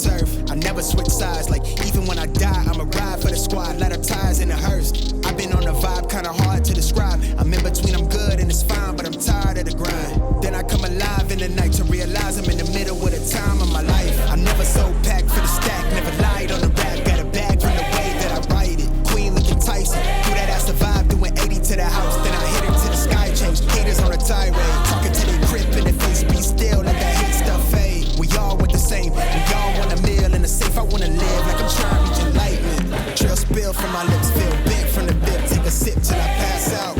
turf. I never switch sides, like even when I die, I'ma ride for the squad. Let her ties in the hearse. I've been on the vibe, kinda hard to describe. I'm in between, I'm good and it's fine, but I'm tired of the grind. Then I come alive in the night to realize I'm in the middle of the time of my life. I'm never so packed for the stack, never lied on the rap. Got a bag from the way that I write it. Queen looking Tyson, do that ass survive, doing 80 to the house. Then I hit it to the sky change. Haters on a tirade, talking to their grip in the face. Be still, let that hate stuff fade. We all want the same, we all want a meal in the safe. I wanna live like I'm trying to reach enlightenment. Trail spill from my lips, feel big from the bib. Take a sip till I pass out.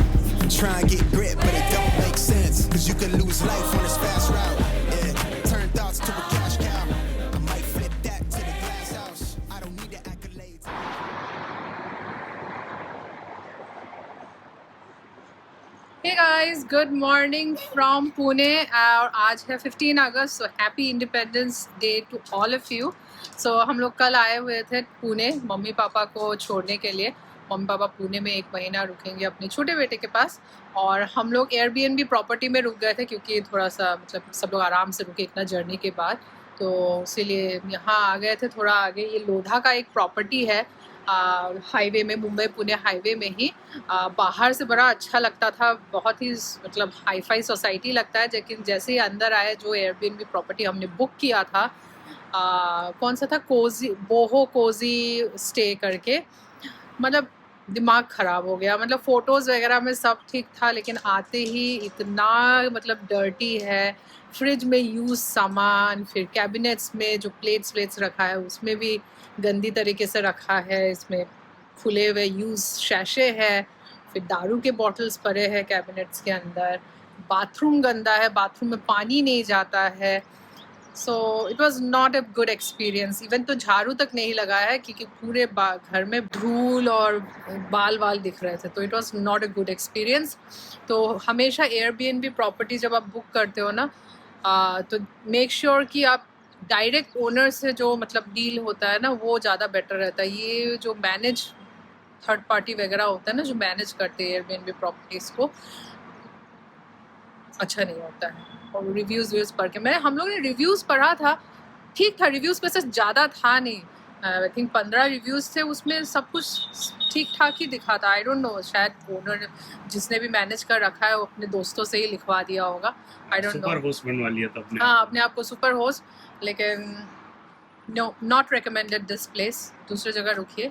Try and get grit, but it don't make sense. Cause you can lose life on this fast route. Yeah, turn thoughts to a cash cow. I might flip that to the glass house. I don't need the accolades. Hey guys, good morning from Pune और आज है 15 अगस्त, so happy Independence Day to all of you. So हम लोग कल आए हुए थे Pune mummy papa को छोड़ने के लिए. मम्मी पापा पुणे में 1 महीना रुकेंगे अपने छोटे बेटे के पास और हम लोग एयरबीएनबी प्रॉपर्टी में रुक गए थे क्योंकि थोड़ा सा मतलब सब लोग आराम से रुके इतना जर्नी के बाद, तो इसीलिए यहाँ आ गए थे. थोड़ा आगे ये लोधा का एक प्रॉपर्टी है हाईवे में, मुंबई पुणे हाईवे में ही. बाहर से बड़ा अच्छा लगता था, बहुत ही मतलब हाई फाई सोसाइटी लगता है, लेकिन जैसे ही अंदर आए जो एयरबीएनबी प्रॉपर्टी हमने बुक किया था कौन सा था, कोजी बोहो कोजी स्टे करके, मतलब दिमाग ख़राब हो गया. मतलब फ़ोटोज़ वगैरह में सब ठीक था लेकिन आते ही इतना मतलब डर्टी है. फ्रिज में यूज़ सामान, फिर कैबिनेट्स में जो प्लेट्स रखा है उसमें भी गंदी तरीके से रखा है. इसमें फुले हुए यूज़ शैशे है, फिर दारू के बॉटल्स पड़े हैं कैबिनेट्स के अंदर. बाथरूम गंदा है, बाथरूम में पानी नहीं जाता है. So it was not a good experience. Even तो झाड़ू तक नहीं लगा है क्योंकि पूरे घर में धूल और बाल दिख रहे थे, तो it was not a good experience. तो हमेशा एयरबीएनबी प्रॉपर्टी जब आप बुक करते हो ना तो मेक श्योर कि आप डायरेक्ट ओनर से जो मतलब डील होता है ना वो ज़्यादा बेटर रहता है. ये जो मैनेज थर्ड पार्टी वगैरह होता है ना जो मैनेज करते हैं एयरबीएनबी प्रॉपर्टीज़ को, अच्छा नहीं होता है. और रिव्यूज़ पढ़ के हम लोग ने रिव्यूज़ पढ़ा था, ठीक था. रिव्यूज़ पे से ज़्यादा था नहीं, आई थिंक 15 रिव्यूज़ थे, उसमें सब कुछ ठीक ठाक ही दिखा था. आई डोंट नो, शायद ओनर जिसने भी मैनेज कर रखा है वो अपने दोस्तों से ही लिखवा दिया होगा. I don't know, super host बनवा लिया था अपने. हाँ, अपने आप को सुपर होस्ट. लेकिन no, not recommended this place, दूसरी जगह रुकिए.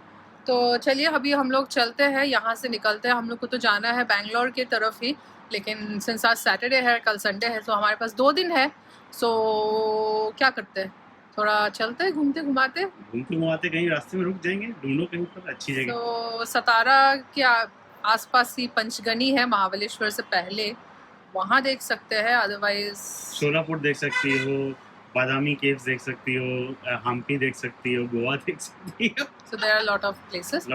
तो चलिए अभी हम लोग चलते हैं, यहाँ से निकलते हैं. हम लोग को तो जाना है बैंगलोर की तरफ ही, लेकिन सिंस आज सैटरडे है, कल संडे है, तो हमारे पास 2 दिन है. सो क्या करते हैं, थोड़ा चलते हैं, घूमते घुमाते कहीं रास्ते में रुक जाएंगे, ढूंढो कहीं पर अच्छी जगह. तो सतारा के आसपास ही पंचगनी है, महाबलेश्वर से पहले, वहाँ देख सकते हैं. अदरवाइज शोलापुर देख सकती हो, बादामी केव्स देख सकती हो, हम्पी देख सकती हो, गोवा देख सकती हो. So there are lot of places.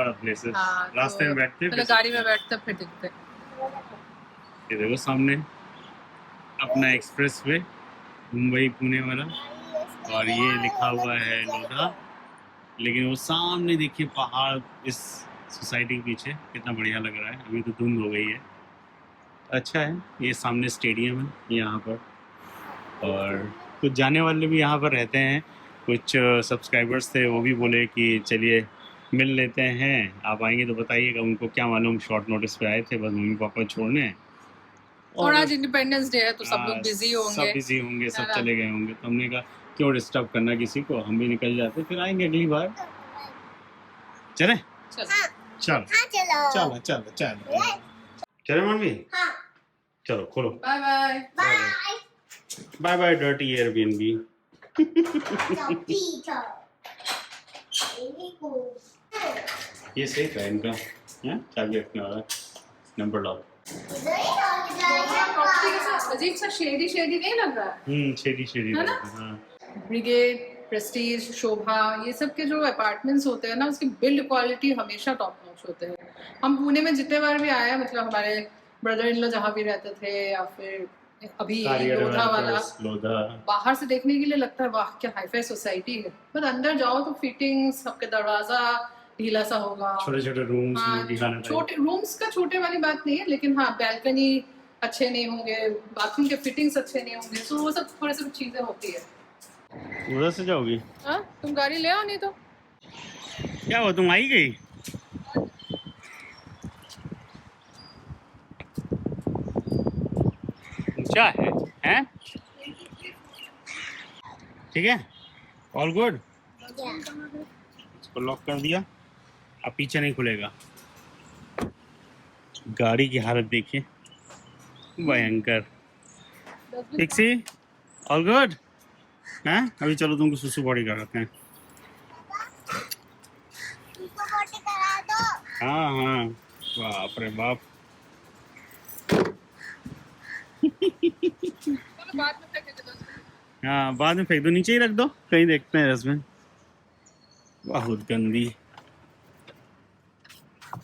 रास्ते में बैठते हैं, गाड़ी में बैठते फिर दिखते. ये देखो सामने अपना एक्सप्रेस वे मुंबई पुणे वाला, और ये लिखा हुआ है लोधा. लेकिन वो सामने देखिए पहाड़, इस सोसाइटी के पीछे कितना बढ़िया लग रहा है. अभी तो धुंध हो गई है, अच्छा है. ये सामने स्टेडियम है यहाँ पर, और कुछ जाने वाले भी यहाँ पर रहते हैं. कुछ सब्सक्राइबर्स थे, वो भी बोले कि चलिए मिल लेते हैं, आप आएंगे तो बताइएगा. उनको क्या मालूम, शॉर्ट नोटिस पे आए थे बस मम्मी पापा छोड़ने. और आज इंडिपेंडेंस डे है तो सब लोग बिजी होंगे, सब चले गए होंगे. तो हमने कहा क्यों डिस्टर्ब करना किसी को, हम भी निकल जाते, फिर आएंगे अगली बार. चले चलो मम्मी, चलो खोलो. Bye bye dirty Airbnb. ये सेफ है इनका, चाबी रखने वाला, नंबर लॉक. अजीब सा शेडी नहीं लग रहा है. शेडी है ना? ब्रिगेड, प्रेस्टीज, शोभा, ये सब के जो अपार्टमेंट्स होते हैं ना उसकी बिल्ड क्वालिटी हमेशा टॉप नॉच होते हैं. हम पुणे में जितने बार भी आए, मतलब हमारे ब्रदर इन लॉ जहाँ भी रहते थे, या फिर अभी लोधा वाला, बाहर से देखने के लिए लगता है वाह क्या हाईफाई सोसाइटी है, बट अंदर जाओ तो फिटिंग्स, सबके दरवाजा ढीला सा होगा, छोटे रूम्स. छोटे रूम्स का छोटे वाली बात नहीं है, लेकिन हाँ बैल्कनी अच्छे नहीं होंगे, बाथरूम के फिटिंग्स अच्छे नहीं होंगे, तो वो सब थोड़ी सी चीजें होती है. उधर से जाओगी? हाँ, तुम गाड़ी ले आओ नहीं तो। क्या हुआ, तुम आई गई? ऊंचा है हैं? ठीक है, ऑल गुड। इसको लॉक कर दिया, अब पीछे नहीं खुलेगा। गाड़ी की हालत देखिए, भयंकर। पिक्सी, ऑल गुड हैं? अभी चलो तुमको सुसु बॉडी कराते हैं। हाँ हाँ, बाप रे बाप। हाँ, बाद में फेंक दो, नीचे ही रख दो, कहीं देखते हैं डस्टबिन। बहुत गंदी।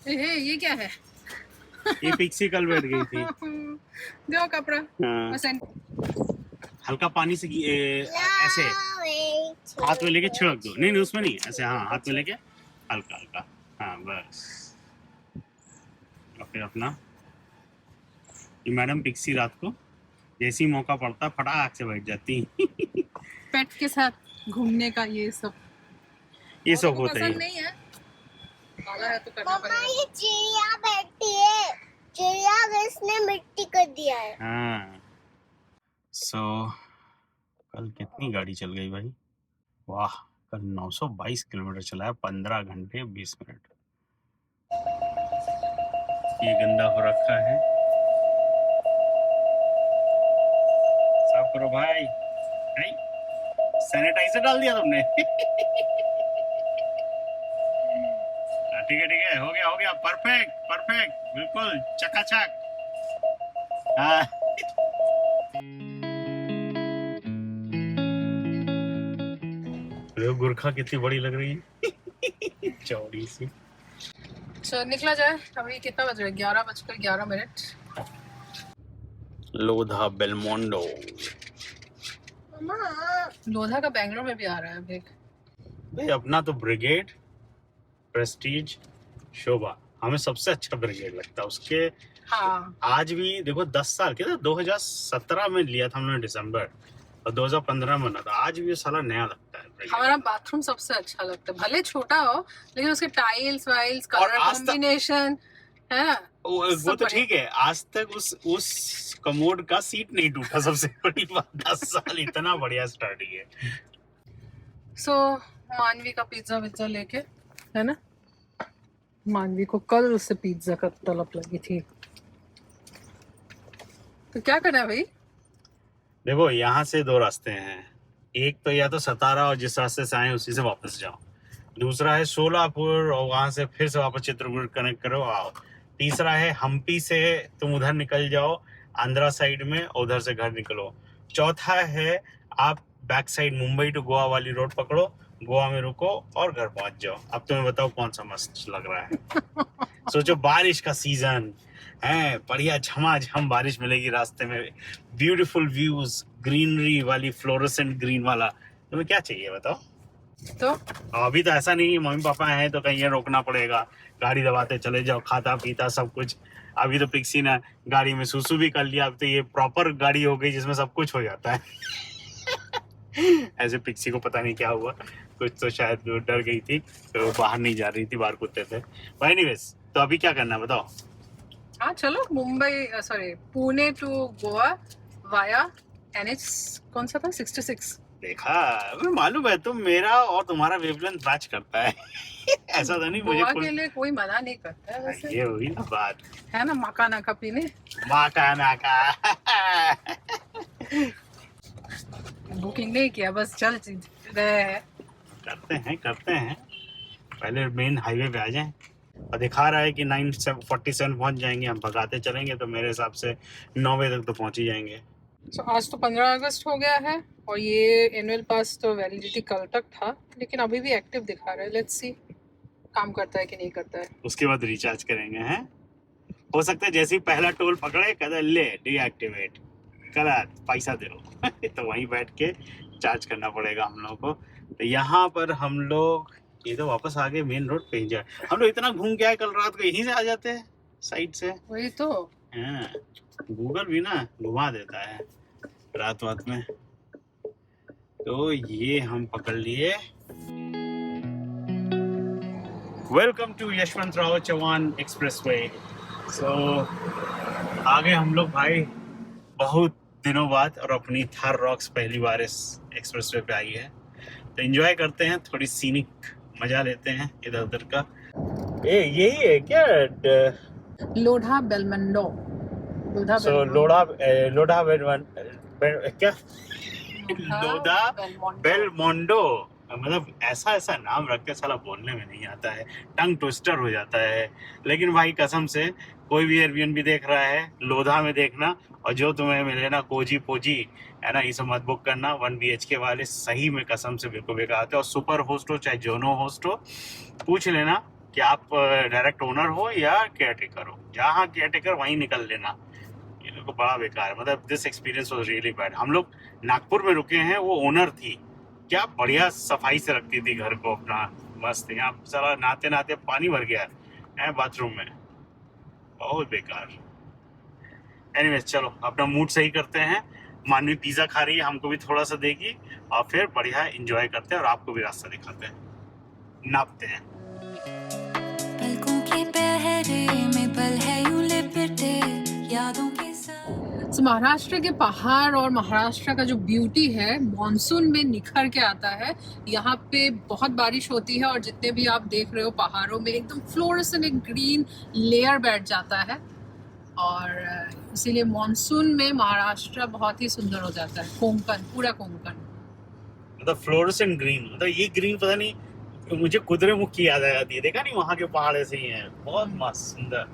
ये क्या है? ये पिक्सी कल बैठ गई थी। जो कपड़ा। हाँ। हल्का पानी से ऐसे हाथ में लेके छिड़क दो। नहीं नहीं, उसमें नहीं, ऐसे हाँ, हाथ में लेके हल्का हल्का, हाँ बस। और फिर अपना ये मैडम पिक्सी रात को जैसे ही मौका पड़ता फटाक से बैठ जाती। पेट के साथ घूमने का ये सब होता है। नहीं है, काला है तो करना पड़ेगा। ये चिड़िया बैठी है, चिड़िया इसने मिट्टी कर दिया है। हाँ। कल कितनी गाड़ी चल गई भाई, वाह। कल 922 किलोमीटर चलाया, 15 घंटे 20 मिनट। ये गंदा हो रखा है, साफ करो भाई। नहीं, सैनिटाइजर डाल दिया तुमने? ठीक है, हो गया, परफेक्ट परफेक्ट, बिल्कुल चकाचक। हाँ। गुरखा कितनी बड़ी लग रही है, चौड़ी सी। चल निकला जाए। अभी कितना बज रहा है? 11:11। लोधा बेलमोंडो। लोधा का बैंगलोर में भी आ रहा है देख। भाई अपना तो ब्रिगेड, प्रेस्टीज, शोभा हमें सबसे अच्छा ब्रिगेड लगता है। उसके हाँ। आज भी देखो 10 साल के था, 2017 में लिया था हमने दिसंबर, और 2015 में बना था। आज भी ये साला नया लगता है। हमारा बाथरूम सबसे अच्छा लगता है, भले छोटा हो लेकिन उसके टाइल्स वाइल्स, कलर कॉम्बिनेशन है ना, वो तो ठीक है। आज तक उस कमोड का सीट नहीं टूटा, सबसे बड़ी बात। 10 साल इतना बढ़िया स्टार्टिंग है। मानवी का पिज्जा लेके, है ना, मानवी को कल उससे पिज्जा का तलब लगी थी। तो क्या करना है भाई? देखो यहाँ से 2 रास्ते हैं। एक तो या तो सतारा और जिस रास्ते से आए उसी से वापस जाओ। दूसरा है सोलापुर और वहां से फिर से वापस चित्रकूट कनेक्ट करो आओ। तीसरा है हम्पी से तुम उधर निकल जाओ आंध्रा साइड में, और उधर से घर निकलो। चौथा है आप back side Mumbai to Goa वाली रोड पकड़ो, गोवा में रुको और घर पहुंच जाओ। अब तुम्हें बताओ कौन सा मस्त लग रहा है। सोचो बारिश का सीजन है, बढ़िया झमाझम बारिश मिलेगी रास्ते में, ब्यूटीफुल व्यूज, ग्रीनरी वाली, फ्लोरोसेंट ग्रीन वाला। तुम्हें क्या चाहिए बताओ? तो अभी तो ऐसा नहीं है मम्मी पापा हैं तो कहीं रोकना पड़ेगा, गाड़ी दबाते चले जाओ, खाता पीता सब कुछ। अभी तो पिक्सी ने गाड़ी में सुसु भी कर लिया, अब तो ये प्रॉपर गाड़ी हो गई जिसमें सब कुछ हो जाता है। ऐसे पिक्सी को पता नहीं क्या हुआ, कुछ तो शायद डर गई थी तो बाहर नहीं जा रही थी, बाहर कुत्ते थे। एनीवेज, तो अभी क्या करना है बताओ? हाँ चलो, Pune to Goa via NH कौन सा था? 66। देखा, मैं मालूम है तुम मेरा और तुम्हारा वेवलेंथ मैच करता है। ऐसा तो नहीं मुझे गोवा के लिए कोई मना नहीं करता है वैसे। ये हुई ना बात, है ना, माका नाका पीने। माका नाका। बुकिंग नहीं किया, बस चल रहे हैं। करते हैं। पहले मेन हाईवे पे आ जाएं। और दिखा रहा है कि 9:47 पहुंच जाएंगे, हम भगाते चलेंगे तो मेरे हिसाब से 9 बजे तक तो पहुंच ही जाएंगे। आज तो 15 अगस्त हो गया है और ये एनुअल पास तो वैलिडिटी कल तक था, लेकिन अभी भी एक्टिव दिखा रहा है। लेट्स सी काम करता है कि नहीं करता है। उसके बाद रिचार्ज करेंगे हैं। हो सकता है जैसे ही पहला टोल पकड़े कहते ले डीएक्टिवेट करा, पैसा दे दो। तो वहीं बैठ के चार्ज करना पड़ेगा हम लोगों को। तो यहाँ पर हम लोग ये तो वापस आ गए मेन रोड पे ही जाए। हम लोग इतना घूम के आए, कल रात को यहीं से आ जाते हैं साइड से। वही तो गूगल भी ना घुमा देता है रात में। तो ये हम पकड़ लिए। Welcome to Yashwantrao Chavan expressway. So आगे हम लोग भाई बहुत दिनों बाद, और अपनी थार रॉक्स पहली बार इस एक्सप्रेसवे पे आई है, तो एंजॉय करते हैं, थोड़ी सीनिक मजा लेते हैं इधर उधर का। यही है क्या? लोढ़ा बेलमंडो। सो लोढ़ा क्या? लोधा बेलमोंडो। मतलब ऐसा नाम रख के साला बोलने में नहीं आता है, टंग ट्विस्टर हो जाता है। लेकिन भाई कसम से कोई भी एयरबीएनबी देख रहा है लोधा में देखना, और जो तुम्हें मिले ना कोजी पोजी है ना, इसे मत बुक करना। 1 BHK वाले सही में कसम से बिल्कुल बेकार आते हैं। और सुपर होस्ट हो चाहे जोनो होस्ट हो, पूछ लेना कि आप डायरेक्ट ओनर हो या केयरटेकर हो। जहाँ केयरटेकर वहीं निकल लेना, ये लोग को बड़ा बेकार है। मतलब this experience was really bad. हम लोग नागपुर में रुके हैं, वो ओनर थी, क्या बढ़िया सफाई से रखती थी घर को अपना, मस्त। यहाँ सारा नहाते नहाते पानी भर गया है बाथरूम में, बहुत बेकार। एनीवेज चलो अपना मूड सही करते हैं। मानवी पिज्जा खा रही है, हमको भी थोड़ा सा देगी, और फिर बढ़िया एंजॉय करते हैं और आपको भी रास्ता दिखाते हैं, नापते हैं। पलकों के पहरे में पल है यूं लिपटे यादों के साथ। So, महाराष्ट्र के पहाड़ और महाराष्ट्र का जो ब्यूटी है मॉनसून में निखर के आता है। यहाँ पे बहुत बारिश होती है और जितने भी आप देख रहे हो पहाड़ों में एकदम फ्लोरेसेंट एक ग्रीन लेयर बैठ जाता है, और इसीलिए मॉनसून में महाराष्ट्र बहुत ही सुंदर हो जाता है। कोंकण, पूरा कोंकण मतलब फ्लोरेसेंट ग्रीन, मतलब ये ग्रीन पता नहीं मुझे कुद्रेमुख की याद आ जाती है। देखा नहीं वहाँ के पहाड़ ऐसे ही हैं, बहुत मस्त सुंदर।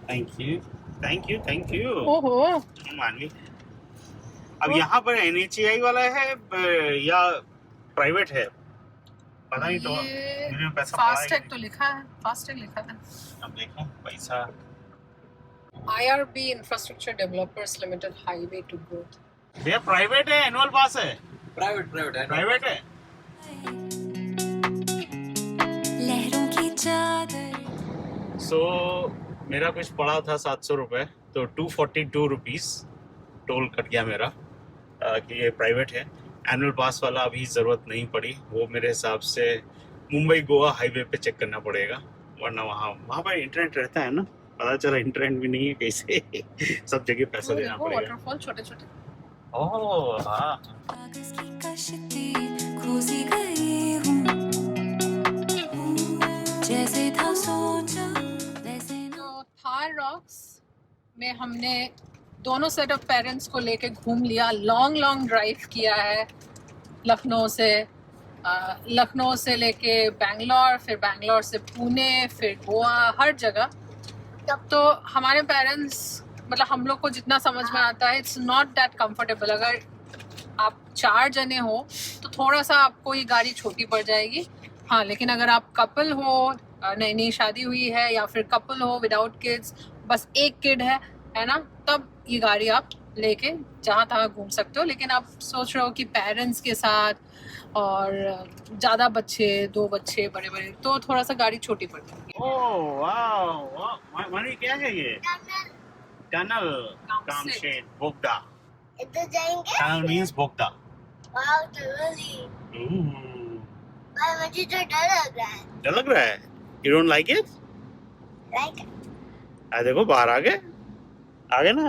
थैंक यू ओहो। मानवी। अब यहाँ पर NHAI वाला है या प्राइवेट है पता नहीं, तो मेरे में पैसा फास्टैग तो लिखा है, फास्टैग लिखा था। अब देखें पैसा। IRB infrastructure developers limited highway to growth. भैया प्राइवेट है, एनुअल पास है? प्राइवेट है। लहरों की चादर। सो मेरा कुछ पड़ा था 700 रुपये, तो 242 रुपीज़ टोल कट गया मेरा, कि ये प्राइवेट है। एनुअल पास वाला अभी ज़रूरत नहीं पड़ी, वो मेरे हिसाब से मुंबई गोवा हाईवे पे चेक करना पड़ेगा, वरना वहाँ पर इंटरनेट रहता है ना। पता चला इंटरनेट भी नहीं है, कैसे सब जगह पैसा देना पड़ेगा। वाटरफॉल छोटे छोटे। ओह हाँ। कागज की कश्ती खोसी गई हूँ, जैसे था सोचा वैसे ना। थार रॉक्स में हमने दोनों सेट ऑफ पेरेंट्स को लेके घूम लिया, लॉन्ग ड्राइव किया है लखनऊ से लेके बैंगलोर, फिर बैंगलोर से पुणे, फिर गोवा, हर जगह। तो हमारे पेरेंट्स, मतलब हम लोग को जितना समझ में आता है, इट्स नॉट दैट कंफर्टेबल। अगर आप 4 जने हो तो थोड़ा सा आपको ये गाड़ी छोटी पड़ जाएगी। हाँ, लेकिन अगर आप कपल हो, नई शादी हुई है, या फिर कपल हो विदाउट किड्स, बस एक किड है ना, तब ये गाड़ी आप लेके जहाँ तहाँ घूम सकते हो। लेकिन आप सोच रहे हो कि पेरेंट्स के साथ और ज़्यादा बच्चे, 2 बच्चे बड़े, तो थोड़ा सा गाड़ी छोटी पड़ती है। ओह वाह, मानी क्या है ये? टनल कामशेत बोगदा। इधर जाएंगे। टनल मींस बोगदा। वाव टनली। मुझे तो डर लग रहा है। डर लग रहा है? You don't like it? Like देखो बाहर आ गए ना।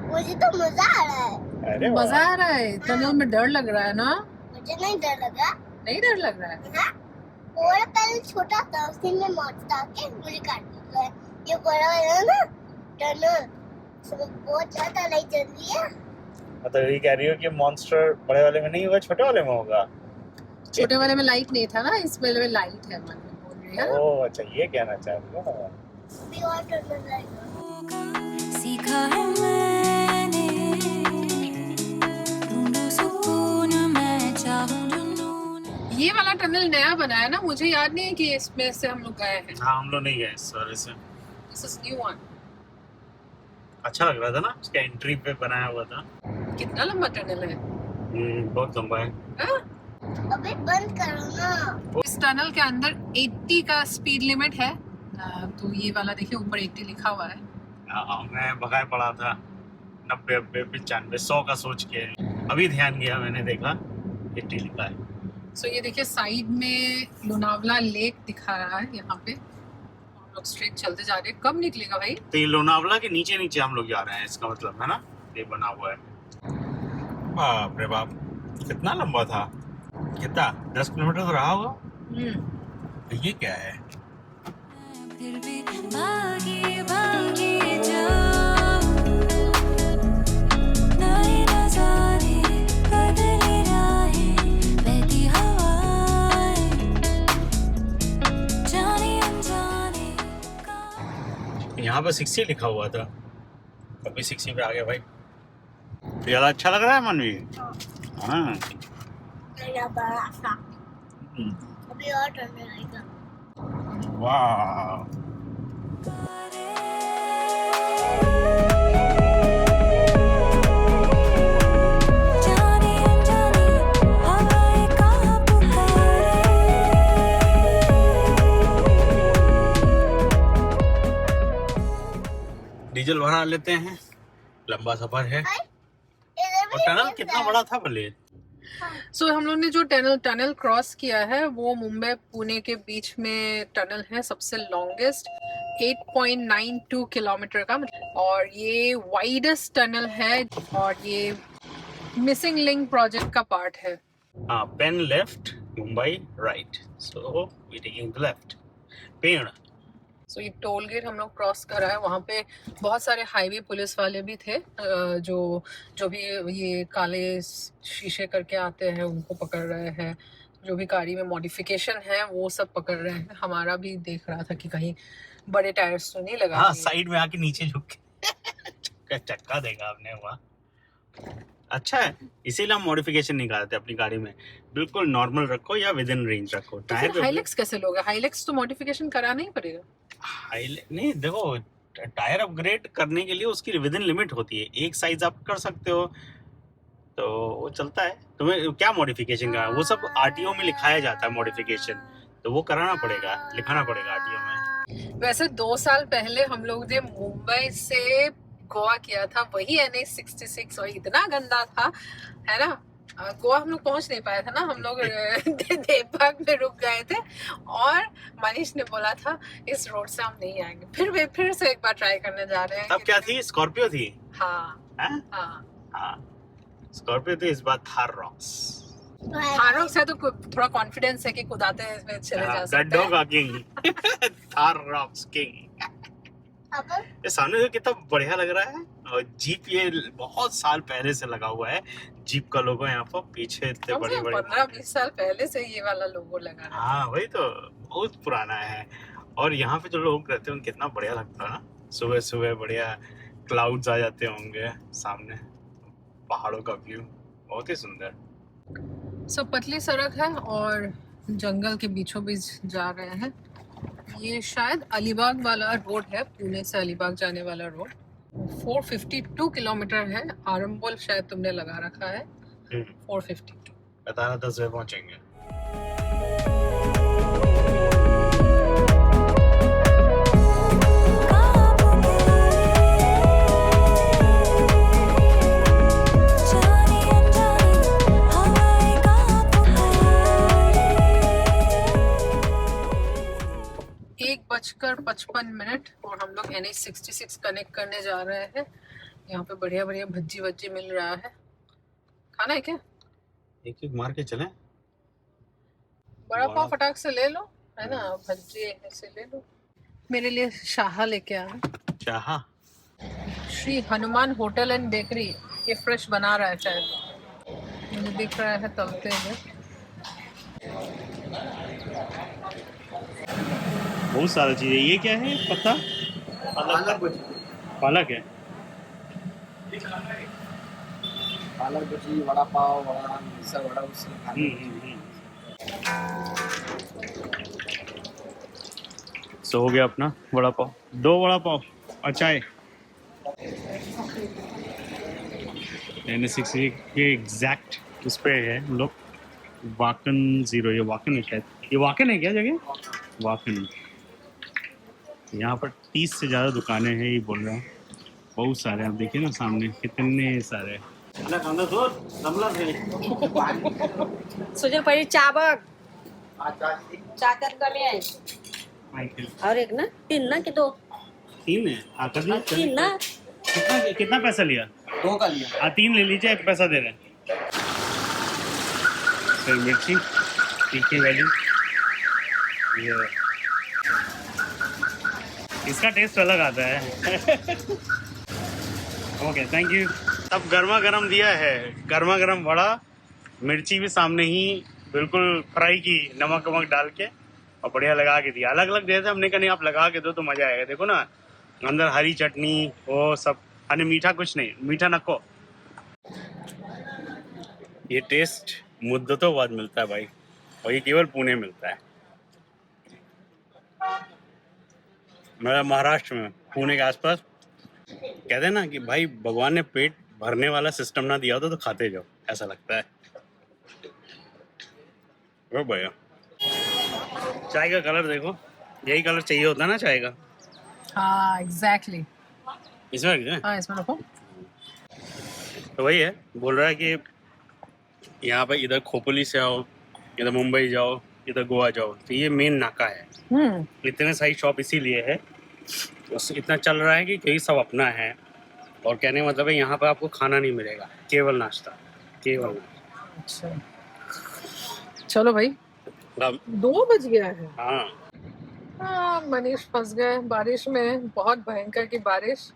मुझे तो मजा आ रहा है। अरे मजा आ रहा है। टनल में डर लग रहा है ना? मुझे नहीं डर लगा। नहीं डर लग रहा है? हाँ? और पहले छोटा था, उसी में मौत के मुझे काट दिया। ये बड़ा है ना टनल, बहुत ज्यादा लाइट जल रही है। मतलब ये कह रही हो कि मॉन्स्टर बड़े वाले में नहीं होगा, छोटे वाले में होगा? छोटे वाले में लाइट नहीं था ना, इस वाले में लाइट है। मन में बोल रही है। ओह अच्छा, ये कहना चाह रही हो। अभी और टनल लाइट सीखा है मैंने, ढूंढूं सुकून मैं चाहूं जुनून। ये वाला टनल नया बना है ना, मुझे याद नहीं है कि इसमें से हम लोग गए हैं। हाँ, हम लोग नहीं गए इस वाले से। This is new one. अच्छा लग रहा था ना, उसका एंट्री पे बनाया हुआ था। कितना लंबा टनल है? बहुत लंबा है। हाँ? अभी बंद करो ना। इस टनल के अंदर 80 का स्पीड लिमिट है, तो ये वाला देखिए ऊपर 80 लिखा हुआ है। मैं बगाए पड़ा था 90, 80, 95, 100 का सोच के, अभी ध्यान गया, मैंने देखा 80 लिखा है। सो ये देखिए साइड में लोनावला लेक दिखा रहा है यहाँ पे। हम लोग स्ट्रेट चलते जा रहे हैं। कब निकलेगा भाई? तो ये लोनावला के नीचे नीचे हम लोग जा रहे हैं, इसका मतलब है ना, ये बना हुआ है। बाप रे बाप, कितना लंबा था, कितना 10 किलोमीटर तो रहा होगा। ये क्या है? फिर भी भागे भागे जाऊं, नए नजारे, बदली राहें, बहती हवाएं, जाने अनजाने का। यहाँ पर 60 लिखा हुआ था, अभी 60 पे आ गया भाई। ज़्यादा अच्छा लग रहा है मनवी? हाँ। मेरा बड़ा सा अभी और टर्न आएगा। वाह, जाने अनजाने हवाएं कहाँ पुकारे। डीजल भरा लेते हैं, लंबा सफर है। इधर और भी टनल कितना बड़ा था भले। सो हम लोग ने जो टनल क्रॉस किया है वो मुंबई पुणे के बीच में टनल है, सबसे लॉन्गेस्ट 8.92 किलोमीटर का, और ये वाइडेस्ट टनल है, और ये मिसिंग लिंक प्रोजेक्ट का पार्ट है। हाँ, Pen left, Mumbai right, so we taking the left. पेड़। सो ये टोल गेट हम लोग क्रॉस करा है। वहाँ पे बहुत सारे हाईवे पुलिस वाले भी थे, जो भी ये काले शीशे करके आते हैं उनको पकड़ रहे हैं, जो भी गाड़ी में मॉडिफिकेशन है वो सब पकड़ रहे हैं। हमारा भी देख रहा था कि कहीं बड़े टायर्स तो नहीं लगा हाँ, दिए। साइड में आके नीचे झुक के चक्का देगा आपने, हुआ अच्छा है। इसीलिए हम मॉडिफिकेशन नहीं कराते अपनी गाड़ी में, बिल्कुल नॉर्मल रखो या विद इन रेंज रखो। तो टायर फिर हाइलेक्स कैसे लोगे? हाइलेक्स तो मॉडिफिकेशन कराना ही पड़ेगा। नहीं देखो, टायर अपग्रेड करने के लिए उसकी विद इन लिमिट होती है, एक साइज आप कर सकते हो तो वो चलता है। तुम्हें क्या मॉडिफिकेशन का, वो सब आरटीओ में लिखाया जाता है मॉडिफिकेशन, तो वो कराना पड़ेगा, लिखाना पड़ेगा आरटीओ में। वैसे 2 साल पहले हम लोग ने मुंबई से गोवा किया था, वही NH66, और इतना गंदा था, है ना। गोवा हम लोग पहुंच नहीं पाया था ना, हम लोग देवबाग में रुक गए थे, और मनीष ने बोला था इस रोड से हम नहीं आएंगे। फिर से एक बार ट्राई करने जा रहे हैं। तब क्या थी, स्कॉर्पियो थी? हाँ हाँ हाँ, स्कॉर्पियो थी, इस बार थार रॉक्स। थारों से तो थोड़ा कॉन्फिडेंस है कि कुदाते हुए चले जा सकते गड्ढों हैं। का किंग थार रॉक्स किंग। ये सामने से कितना बढ़िया लग रहा है, और जीप ये बहुत साल पहले से लगा हुआ है, जीप का लोगो यहाँ पर पीछे इतने बड़े बड़े 15-20 साल पहले से ये वाला लोगो लगा रहा है। हाँ वही तो, बहुत पुराना है। और यहाँ पे जो लोग रहते हैं उनको कितना बढ़िया लगता है ना, सुबह सुबह बढ़िया क्लाउड्स आ जाते होंगे सामने, पहाड़ों का व्यू बहुत ही सुंदर। सब पतली सड़क है और जंगल के बीचों बीच जा रहे हैं। ये शायद अलीबाग वाला रोड है, पुणे से अलीबाग जाने वाला रोड। 452 किलोमीटर है। आरंबोल शायद तुमने लगा रखा है 452। बता रहा 10 बजे पहुंचेंगे। जाने अनजाने हवाएं कहाँ पुकारे। 1:55 और हम लोग NH66 कनेक्ट करने जा रहे हैं। यहाँ पे बढ़िया बढ़िया भज्जी वज्जी मिल रहा है। खाना है क्या? एक एक मार के चले। बड़ा पाव फटाक से ले लो, है ना, भज्जी ऐसे ले लो। मेरे लिए शाहा लेके आना। चाहा Shri Hanuman hotel and bakery, ये फ्रेश बना रहा है शायद, मुझे दिख रहा है तलते हुए। बहुत सारी चीजें। ये क्या है, पत्ता? पालक है। पालक भजी, वड़ा पाव, वड़ा मिसळ वड़ा उससे खाने सो हो गया अपना वड़ा पाव, 2 वड़ा पाव और चाय। NH66 के एग्जैक्ट उस पे है हम लोग, वाकन 0। ये वाकन है शायद, ये वाकन है क्या जगह? वाकन। यहाँ पर 30 से ज़्यादा दुकानें हैं, ये बोल रहे हैं। बहुत सारे, आप देखिए ना सामने कितने सारे। सुजल पहिले चहा बघ, चहा त्यात कमी आहे. और एक ना 3 ना कि 2? 3 है। हाँ, कर दिया। 3 ना. कितना पैसा लिया? 2 का लिया। हाँ, 3 ले लीजिए, 1 पैसा दे रहे हैं। फिर मिर्ची तीखी वाली, ये इसका टेस्ट अलग आता है। Okay, thank you. अब गर्मा गर्म दिया है, गर्मा गर्म वड़ा, मिर्ची भी सामने ही बिल्कुल फ्राई की, नमक वमक डाल के और बढ़िया लगा के दिया। अलग अलग जैसे हमने कहा नहीं, आप लगा के दो तो मजा आएगा। देखो ना, अंदर हरी चटनी वो सब, अरे मीठा कुछ नहीं, मीठा नको। ये टेस्ट मुद्दतों बाद मिलता है भाई, और ये केवल पुणे मिलता है। मेरा महाराष्ट्र में, पुणे के आसपास। कहते हैं ना कि भाई भगवान ने पेट भरने वाला सिस्टम ना दिया होता तो खाते जाओ, ऐसा लगता है। ओ भैया, चाय का कलर देखो, यही कलर चाहिए होता है ना चाय का। हाँ एग्जैक्टली। इसमें रख दें? हाँ इसमें रखो। तो वही है, बोल रहा है कि यहाँ पे इधर खोपोली से आओ, इधर मुंबई जाओ, इधर गोवा जाओ, तो ये मेन नाका है। इतने सारी शॉप इसीलिए है, इतना चल रहा है कि कई सब अपना है। और कहने का मतलब है यहाँ पे आपको खाना नहीं मिलेगा, केवल नाश्ता, केवल नाश्ता। अच्छा चलो भाई, 2 बज गया है। हाँ, मनीष फंस गए बारिश में, बहुत भयंकर की बारिश,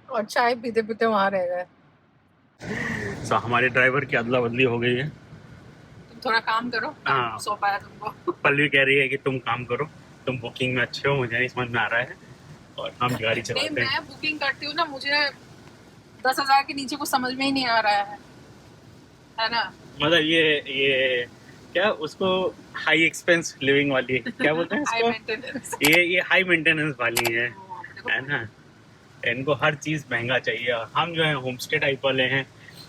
और चाय पीते पीते वहाँ रह गए। तो हमारे ड्राइवर की अदला बदली हो गई है। तुम थोड़ा काम करो। हाँ, सो पाया तुमको। पल्लवी कह रही है कि तुम काम करो, तुम बुकिंग में अच्छे हो, मुझे नहीं समझ में आ रहा है, और हम गाड़ी चलाते हैं। मैं बुकिंग करती हूँ ना, मुझे 10,000 के नीचे कुछ समझ में ही नहीं आ रहा है ना। मतलब ये क्या उसको हाई एक्सपेंस लिविंग वाली क्या बोलते हैं इसको? ये हाई मेंटेनेंस वाली है ना। इनको हर चीज महंगा चाहिए, और हम जो है होम स्टे टाइप वाले हैं,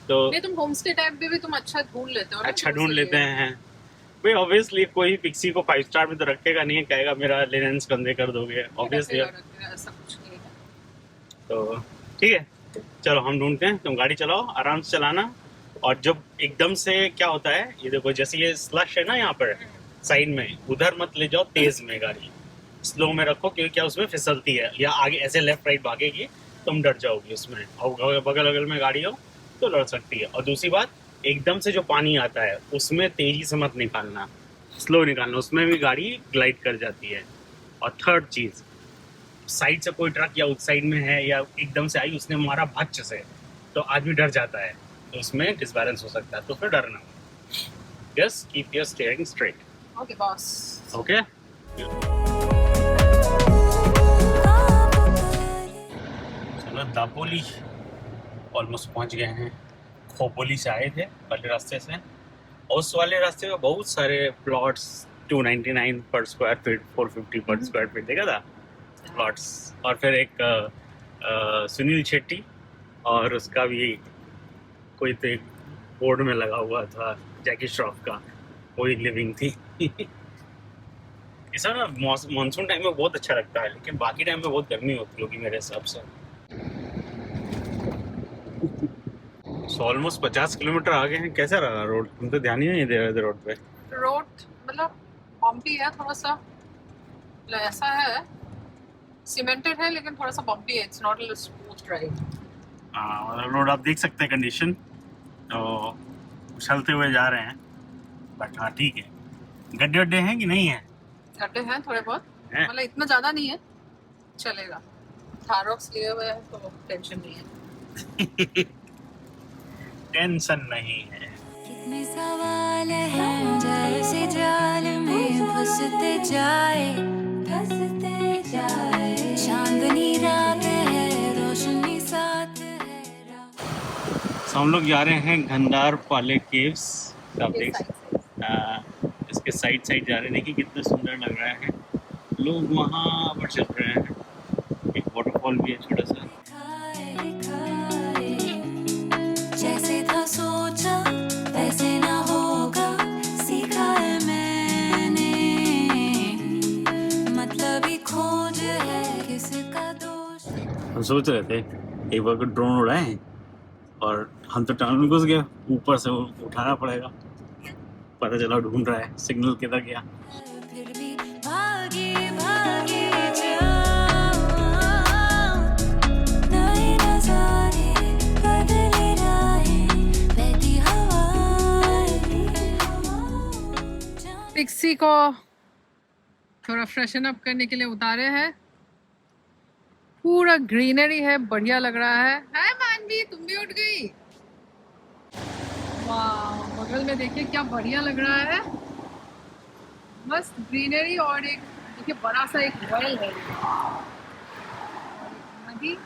तो नहीं तुम होम स्टे टाइप भी तुम अच्छा ढूंढ लेते हो ना। अच्छा ढूंढ लेते हैं भाई। ऑब्वियसली कोई पिक्सी को 5 स्टार में तो रखेगा नहीं, कहेगा मेरा लिनेंस गंदे कर दोगे, ऑब्वियसली। ऐसा कुछ नहीं है। तो ठीक है, चलो हम ढूंढते हैं, तुम गाड़ी चलाओ, आराम से चलाना। और जब एकदम से क्या होता है, ये देखो जैसे ये स्लश है ना यहाँ पर साइड में, उधर मत ले जाओ तेज में गाड़ी, स्लो में रखो, क्योंकि क्या उसमें फिसलती है, या आगे ऐसे लेफ्ट राइट भागेगी तुम डर जाओगे उसमें, और बगल अगल में गाड़ी हो तो लड़ सकती है। और दूसरी बात, एकदम से जो पानी आता है उसमें तेजी से मत निकालना, स्लो निकालना, उसमें भी गाड़ी ग्लाइड कर जाती है। और थर्ड चीज़, साइड से कोई ट्रक या उस साइड में है या एकदम से आई, उसने मारा भच्च से, तो आदमी डर जाता है, तो उसमें डिसबैलेंस हो सकता है, तो फिर डरना। Just keep your steering straight. Okay boss. Okay. चलो दापोली ऑलमोस्ट पहुंच गए हैं। खोपोली से आए थे वाले रास्ते से, और उस वाले रास्ते में बहुत सारे प्लॉट्स 299 पर स्क्वायर फीट, 450 पर स्क्वायर फीट देखा था प्लॉट्स। और फिर एक सुनील शेट्टी, और उसका भी कोई तो एक बोर्ड में लगा हुआ था जैकी श्रॉफ का, वही लिविंग थी। ऐसा ना मानसून टाइम में बहुत अच्छा लगता है, लेकिन बाकी टाइम में बहुत गर्मी होती होगी मेरे हिसाब से। सो ऑलमोस्ट 50 किलोमीटर आगे हैं। कैसा रहा रोड? तुम तो ध्यान ही नहीं दे रहे थे रोड पे। रोड मतलब बम्पी है थोड़ा सा, मतलब ऐसा है सीमेंटेड है लेकिन थोड़ा सा बम्पी है, it's not a smooth drive. हाँ, रोड आप देख सकते हैं कंडीशन, तो उछलते हुए जा रहे हैं, बट हाँ ठीक है। गड्ढे वड्ढे हैं कि नहीं है? गड्ढे हैं थोड़े बहुत, हैं? मतलब इतना ज़्यादा नहीं है, चलेगा। थारॉक्स लिए हुए हैं तो टेंशन नहीं है। टेंशन नहीं है। कितने सवाल हैं जैसे जाल में फंसते जाए, चांदनी रात है, रोशनी साथ है। तो हम लोग जा रहे हैं घनदार पाले केव्स। आप देख इसके साइड साइड जा रहे हैं, देखिए कितना सुंदर लग रहा है। लोग वहाँ पर चल रहे हैं, एक वाटरफॉल भी है छोटा सा। जैसे था सोचा वैसे ना होगा, सीखा है मैंने, मतलब ही खोज है। सोच रहे थे एक बार को ड्रोन उड़ाएं और हम तो टनल में घुस गए, ऊपर से उठाना पड़ेगा। पता चला ढूंढ रहा है सिग्नल किधर गया। फिर भी भागे भागे जाऊं, नए नजारे बदले राहें बहती हवाएं। पिक्सी को थोड़ा फ्रेशन अप करने के लिए उतारे हैं। पूरा ग्रीनरी है, बढ़िया लग रहा है। हाय मानवी, तुम भी उठ गई? वाह, बगल में देखिए क्या बढ़िया लग रहा है, मस्त ग्रीनरी। और एक देखिए बड़ा सा एक वेल है, नदी,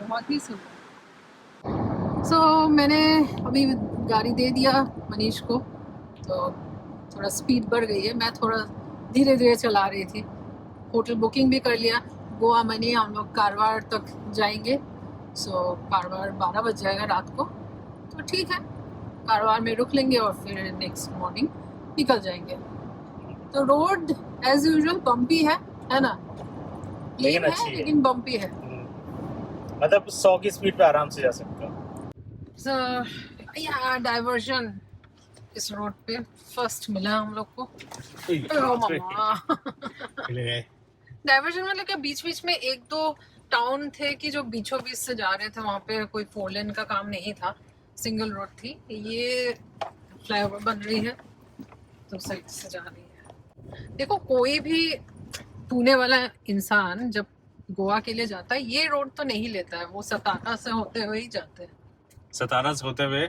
बहुत ही सुंदर। सो मैंने अभी गाड़ी दे दिया मनीष को, तो थोड़ा स्पीड बढ़ गई है। मैं थोड़ा धीरे धीरे चला रही थी। होटल बुकिंग भी कर लिया। गोवा मनी हम लोग कारवार तक जाएंगे। सो कारवार 12 बज जाएगा रात को, तो ठीक है, कारवार में रुक लेंगे और फिर नेक्स्ट मॉर्निंग निकल जाएंगे। तो रोड एज यूजुअल बम्पी है ना? लेकिन है, अच्छी है। लेकिन बम्पी है। मतलब 100 की स्पीड पे आराम से जा सकते हो। सो या डाइवर्जन इस रोड पे फर्स्ट मिला हम लोग को। ओ मामा डाइवर्जन मतलब क्या, बीच बीच में एक दो टाउन थे कि जो बीचों बीच से जा रहे थे, वहाँ पे कोई 4 लेन का काम नहीं था, सिंगल रोड थी। ये फ्लाईओवर बन रही है तो साइड से जा रही है। देखो, कोई भी पुणे वाला इंसान जब गोवा के लिए जाता है ये रोड तो नहीं लेता है, वो सतारा से होते हुए ही जाते हैं। सतारा से होते हुए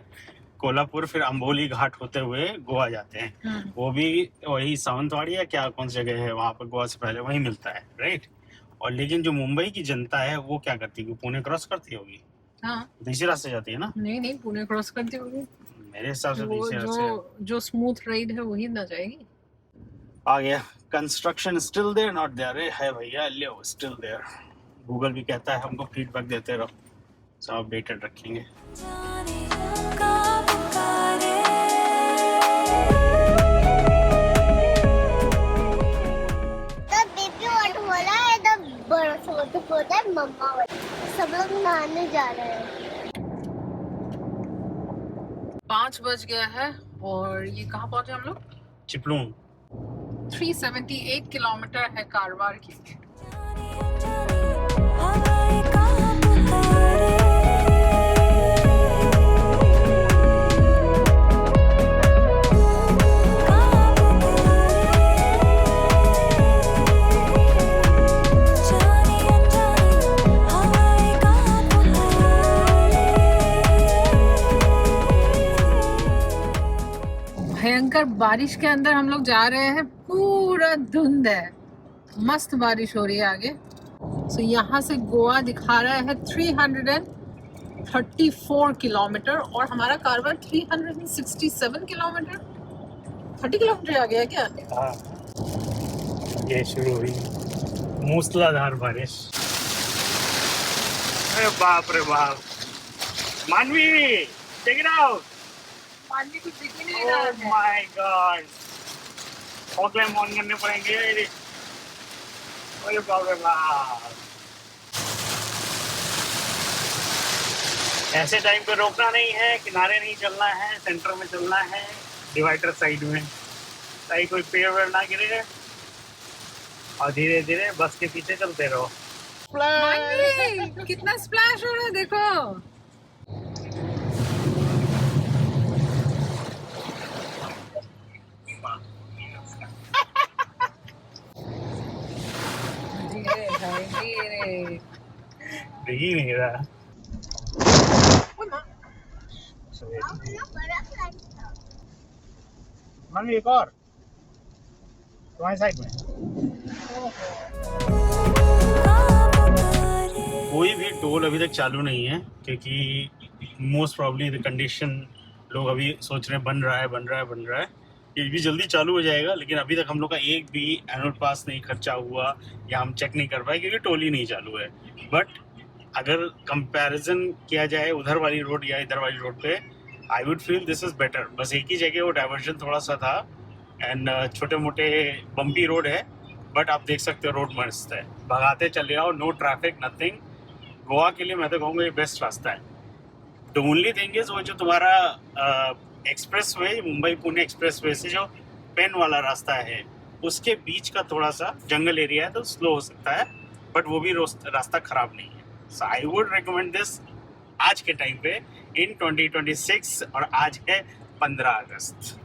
कोल्हापुर, फिर अंबोली घाट होते हुए गोवा जाते हैं। वो भी वही सावंतवाड़ी या क्या कौन सी जगह है वहाँ पर, गोवा से पहले वही मिलता है, राइट। और लेकिन जो मुंबई की जनता है वो क्या करती है, पुणे क्रॉस करती होगी। हाँ, दूसरी रास्ते जाती है ना? नहीं, पुणे क्रॉस करती होगी। मेरे हिसाब से वो दूसरी रास्ते जो स्मूथ राइड है वही ना जाएगी। आ गया। Construction still there not there है भैया, लियो स्टिल देयर। गूगल भी कहता है हमको फीडबैक देते रहो, सब अपडेटेड रखेंगे। जाने का पुकारे, तब बेबी वाटर बोला है, तब बड़ा सा वाटर बोलता है मम्मा वाटर। सब लोग नहाने जा रहे हैं। 5 बज गया है और ये कहाँ पहुंचे हम लोग? चिपलून 378 किलोमीटर है कारवार की। हवाएं कहाँ पुकारे, कहाँ पुकारे, जाने अनजाने हवाएं कहाँ पुकारे। भयंकर बारिश के अंदर हम लोग जा रहे हैं। पूरा धुंध है, मस्त बारिश हो रही है आगे। सो यहाँ से गोवा दिखा रहा है 334 किलोमीटर और हमारा कारवार 367 किलोमीटर। 30 किलोमीटर आ गया क्या? हाँ, ये शुरू हुई मूसलाधार बारिश। अरे बाप रे बाप, मानवी चेक इट आउट। पानी कुछ दिख ही नहीं रहा ओह है। My God, fog lamp on करने पड़ेंगे। अरे बाप रे बाप, ऐसे टाइम पे रोकना नहीं है, किनारे नहीं चलना है, सेंटर में चलना है, डिवाइडर साइड में, ताकि कोई पेड़ वेड़ ना गिरे, और धीरे धीरे बस के पीछे चलते रहो। मानवी, कितना स्प्लैश हो रहा है देखो। धीरे भाई, धीरे। दिख ही नहीं रहा। मानवी एक और तुम्हारी साइड में। कोई भी टोल अभी तक चालू नहीं है क्योंकि मोस्ट प्रॉब्ली द कंडीशन लोग अभी सोच रहे हैं बन रहा है। ये भी जल्दी चालू हो जाएगा, लेकिन अभी तक हम लोग का एक भी एनुअल पास नहीं खर्चा हुआ या हम चेक नहीं कर पाए क्योंकि टोल ही नहीं चालू है। बट अगर कंपैरिजन किया जाए उधर वाली रोड या इधर वाली रोड पे, I would feel this is better. बस एक ही जगह वो डाइवर्जन थोड़ा सा था एंड छोटे मोटे बम्पी रोड है, बट आप देख सकते हो रोड मस्त है, भगाते चले आओ, नो ट्रैफिक नथिंग। गोवा के लिए मैं तो कहूँगा ये बेस्ट रास्ता है। द ओनली थिंग इज वो जो तुम्हारा express way, Mumbai Pune express way से जो पेन वाला रास्ता है उसके बीच का थोड़ा सा जंगल एरिया है तो स्लो हो सकता है, बट वो भी रास्ता खराब नहीं है। सो आई वुड रिकमेंड दिस आज के टाइम पे इन 2026, और आज है 15 अगस्त।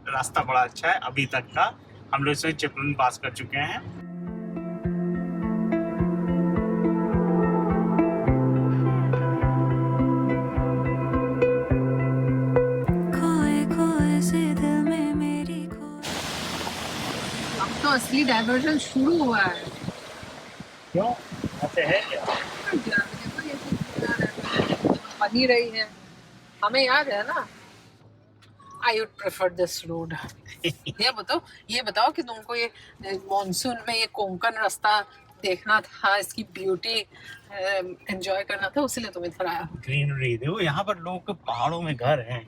रास्ता बड़ा अच्छा है अभी तक का। हम लोग इसमें चिपलून पास कर चुके हैं। अब तो असली डाइवर्जन शुरू हुआ है। क्यों ऐसे है क्या? बनी रही है, हमें याद है ना। I would prefer this road. ये बताओ कि तुमको ये मॉनसून में ये कोंकण रास्ता देखना था, इसकी ब्यूटी एंजॉय करना था, उसलिए तुम इधर आया। ग्रीनरी देखो, यहाँ पर लोगों के पहाड़ों में घर हैं,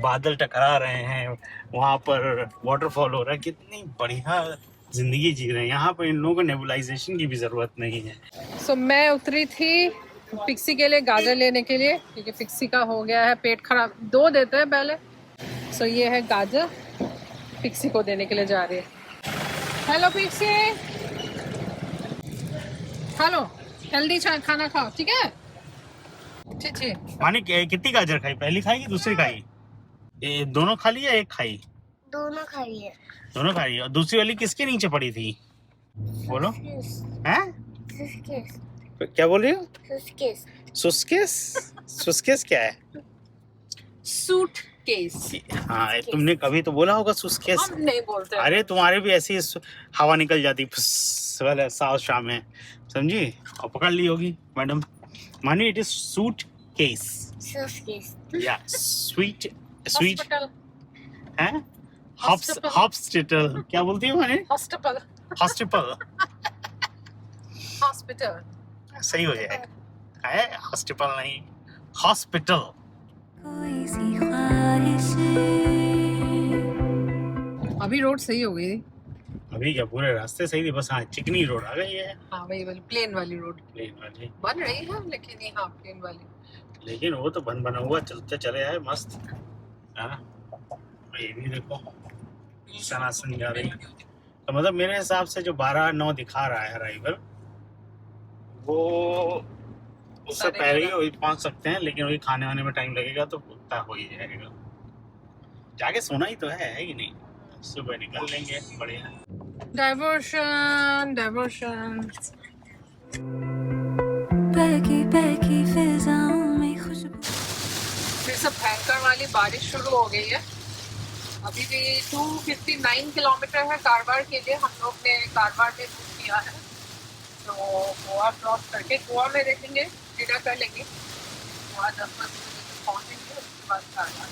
बादल टकरा रहे हैं, वहाँ पर वाटरफॉल हो रहा है, कितनी बढ़िया जिंदगी जी रहे हैं। यहाँ पर इन लोगों को नेबुलाइजेशन की भी जरूरत नहीं है। सो मैं उतरी थी पिक्सी के लिए गाजर लेने के लिए, क्योंकि पिक्सी का हो गया है पेट खराब। 2 देते हैं पहले। सो ये है गाजर, पिक्सी को देने के लिए जा रही है। हेलो पिक्सी, हेलो, हेल्दी खाना खाओ, ठीक है? ठीक। मानी कितनी गाजर खाई? पहली खाई कि दूसरी खाई? ये दोनों खा ली या एक खाई? दोनों खाई है। दोनों खाई। और दूसरी वाली किसके नीचे पड़ी थी? बोलो। हैं? क्या बोल रही हो? सुस्केस। सुस्केस क्या है? Suit case. हाँ, तुमने कभी तो बोला होगा सुस्केस। हम नहीं बोलते। अरे तुम्हारे भी ऐसी हवा निकल जाती वाले साल शाम में, समझी? और पकड़ ली होगी मैडम। मानी इट इज सूट केस या स्वीट हॉस्पिटल है। हॉस्पिटल क्या बोलती है मानी? हॉस्पिटल हॉस्पिटल सही हो जाएगा। है हॉस्पिटल नहीं, हॉस्पिटल। अभी रोड सही हो गई। अभी क्या पूरे रास्ते सही थी, बस हाँ चिकनी रोड आ गई है। हाँ वही वाली प्लेन वाली रोड। प्लेन वाली बन रही है, लेकिन ये हाँ प्लेन वाली। लेकिन वो तो बना हुआ चलते चले आए मस्त। हाँ ये भी देखो सनासन जा रही है। तो मतलब मेरे हिसाब से जो 12-9 दिखा रहा है अराइवल, वो उससे पहले ही पहुंच सकते हैं, लेकिन वही खाने वाने में टाइम लगेगा तो उतना हो ही जाएगा। जाके सोना ही तो है कि नहीं? सुबह निकल लेंगे बढ़िया। डाइवर्शन फिर से भयंकर वाली बारिश शुरू हो गई है। अभी भी 259 किलोमीटर है कारवार के लिए। हम लोग ने कारवार में बुक किया है, तो गोवा क्रॉस करके गोवा में देखेंगे, डिनर कर लेंगे, गोवा 10 बजे पहुँचेंगे, उसके बाद कारवार।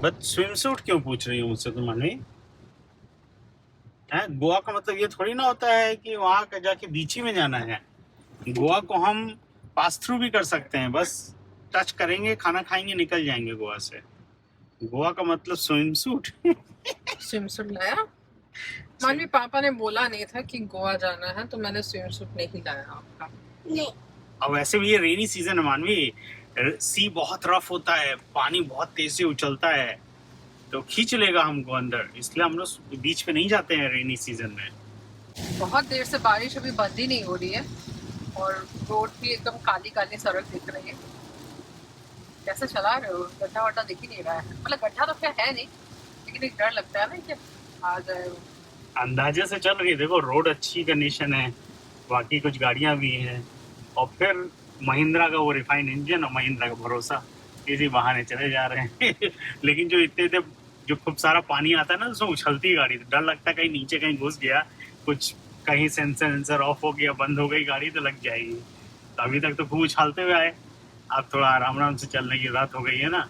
बट स्विम सूट क्यों पूछ रही हो मुझसे तुम मनवी? गोवा का मतलब ये थोड़ी ना होता है कि वहाँ का जाके बीच ही में जाना है। गोवा को हम पास थ्रू भी कर सकते हैं, बस टच करेंगे, खाना खाएंगे, निकल जाएंगे गोवा से। गोवा का मतलब स्विम सूट। स्विम सूट लाया? मानवी पापा ने बोला नहीं था कि गोवा जाना है, तो मैंने स्विम सूट नहीं लाया आपका। नहीं। अब वैसे भी ये रेनी सीजन है मानवी, सी बहुत रफ होता है, पानी बहुत तेज से उछलता है, तो खींच लेगा हमको अंदर, इसलिए हम लोग बीच पे नहीं जाते हैं रेनी सीजन में। बहुत देर से बारिश अभी बंद ही नहीं हो रही है, और रोड भी एकदम काली काली सड़क दिख रही है। कैसे चला रहे हो? गड्ढा वड्ढा दिख ही नहीं रहा है। मतलब गड्ढा तो क्या है नहीं, लेकिन एक डर लगता है ना कि आ जाए। अंदाजे से चल रही है। देखो रोड अच्छी कंडीशन है, बाकी कुछ गाड़ियां भी हैं, और फिर महिंद्रा का वो रिफाइंड इंजन और महिंद्रा का भरोसा, इसी बहाने चले जा रहे हैं। लेकिन जो इतने जो खूब सारा पानी आता है ना, उसमें उछलती है गाड़ी, तो डर लगता है कहीं नीचे कहीं घुस गया, कुछ कहीं सेंसर ऑफ हो गया, बंद हो गई गाड़ी, तो लग जाएगी। तो अभी तक तो खूब उछालते हुए आए, अब थोड़ा आराम से चलने की रात हो गई है ना,